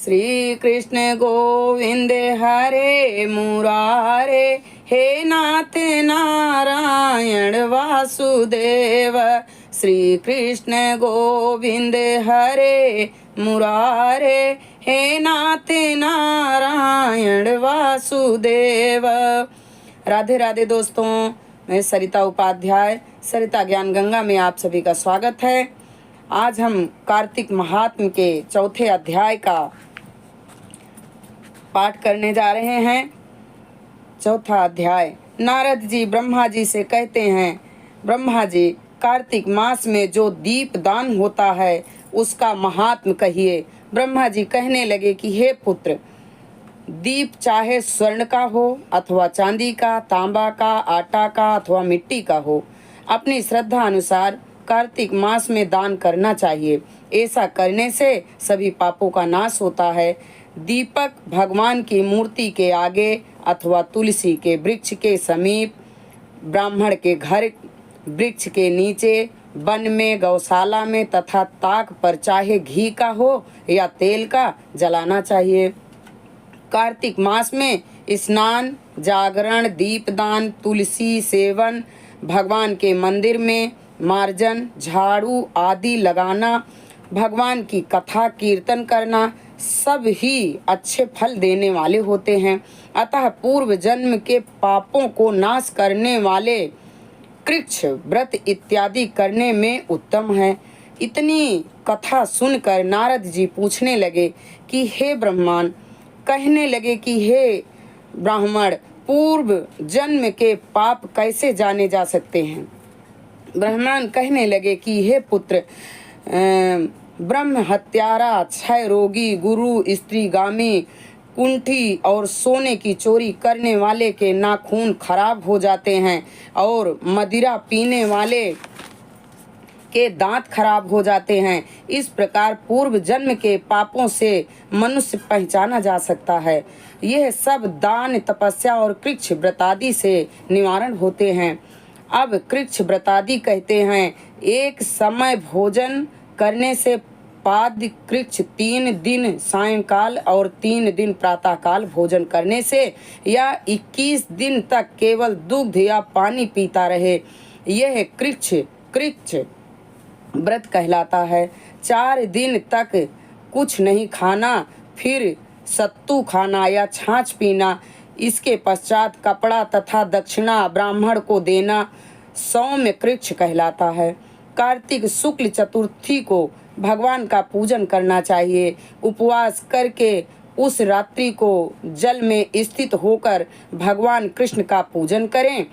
श्री कृष्ण गोविंद हरे मुरारे, हे नाथ नारायण वासुदेव। श्री कृष्ण गोविंद हरे मुरारे, हे नाथ नारायण वासुदेव। राधे राधे दोस्तों, मैं सरिता उपाध्याय सरिता ज्ञान गंगा में आप सभी का स्वागत है। आज हम कार्तिक महात्म्य के चौथे अध्याय का पाठ करने जा रहे हैं। चौथा अध्याय। नारद जी ब्रह्मा जी से कहते हैं, ब्रह्मा जी, कार्तिक मास में जो दीप दान होता है उसका महात्म्य कहिए। ब्रह्मा जी कहने लगे कि हे पुत्र, दीप चाहे स्वर्ण का हो अथवा चांदी का, तांबा का, आटा का अथवा मिट्टी का हो, अपनी श्रद्धा अनुसार कार्तिक मास में दान करना चाहिए। ऐसा करने से सभी पापों का नाश होता है। दीपक भगवान की मूर्ति के आगे अथवा तुलसी के वृक्ष के समीप, ब्राह्मण के घर वृक्ष के नीचे, वन में, गौशाला में तथा ताक पर चाहे घी का हो या तेल का जलाना चाहिए। कार्तिक मास में स्नान, जागरण, दीपदान, तुलसी सेवन, भगवान के मंदिर में मार्जन, झाड़ू आदि लगाना, भगवान की कथा कीर्तन करना सब ही अच्छे फल देने वाले होते हैं। अतः पूर्व जन्म के पापों को नाश करने वाले कृच्छ व्रत इत्यादि करने में उत्तम है। इतनी कथा सुनकर नारद जी पूछने लगे कि हे ब्रह्मण, कहने लगे कि हे ब्राह्मण, पूर्व जन्म के पाप कैसे जाने जा सकते हैं। ब्राह्मण कहने लगे कि हे पुत्र, ब्रह्म हत्यारा, क्षय रोगी, गुरु स्त्रीगामी, कुंठी और सोने की चोरी करने वाले के नाखून खराब हो जाते हैं और मदिरा पीने वाले के दांत खराब हो जाते हैं। इस प्रकार पूर्व जन्म के पापों से मनुष्य पहचाना जा सकता है। यह सब दान, तपस्या और कृच्छ व्रतादि से निवारण होते हैं। अब कृच्छ व्रतादि कहते हैं, एक समय भोजन करने से पाद कृच्छ 3 दिन सायंकाल और 3 दिन प्रातःकाल भोजन करने से, या 21 दिन तक केवल दुग्ध या पानी पीता रहे, यह कृच्छ व्रत कहलाता है। 4 दिन तक कुछ नहीं खाना, फिर सत्तू खाना या छाछ पीना, इसके पश्चात कपड़ा तथा दक्षिणा ब्राह्मण को देना सौम्य कृच्छ कहलाता है। कार्तिक शुक्ल चतुर्थी को भगवान का पूजन करना चाहिए। उपवास करके उस रात्रि को जल में स्थित होकर भगवान कृष्ण का पूजन करें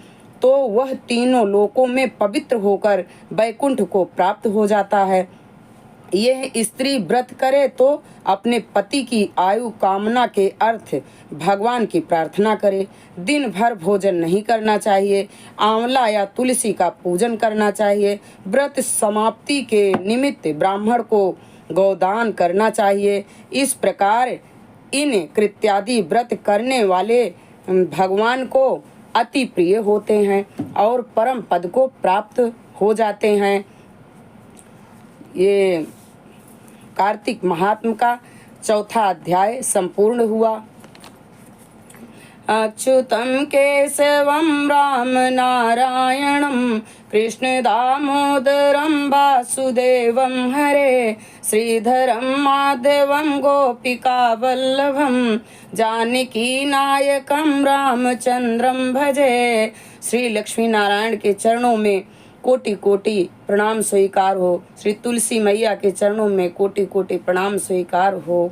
तो वह तीनों लोकों में पवित्र होकर वैकुंठ को प्राप्त हो जाता है। यह स्त्री व्रत करे तो अपने पति की आयु कामना के अर्थ भगवान की प्रार्थना करे। दिन भर भोजन नहीं करना चाहिए। आंवला या तुलसी का पूजन करना चाहिए। व्रत समाप्ति के निमित्त ब्राह्मण को गौदान करना चाहिए। इस प्रकार इन कृत्यादि व्रत करने वाले भगवान को अति प्रिय होते हैं और परम पद को प्राप्त हो जाते हैं। ये कार्तिक महात्म्य का चौथा अध्याय संपूर्ण हुआ। अच्युतम केशवम राम नारायणम कृष्ण दामोदरम वासुदेवम हरे, श्रीधरम माधवम गोपिका वल्लभम जानकी नायकम रामचंद्रम भजे। श्री लक्ष्मी नारायण के चरणों में कोटि कोटि प्रणाम स्वीकार हो। श्री तुलसी मैया के चरणों में कोटि कोटि प्रणाम स्वीकार हो।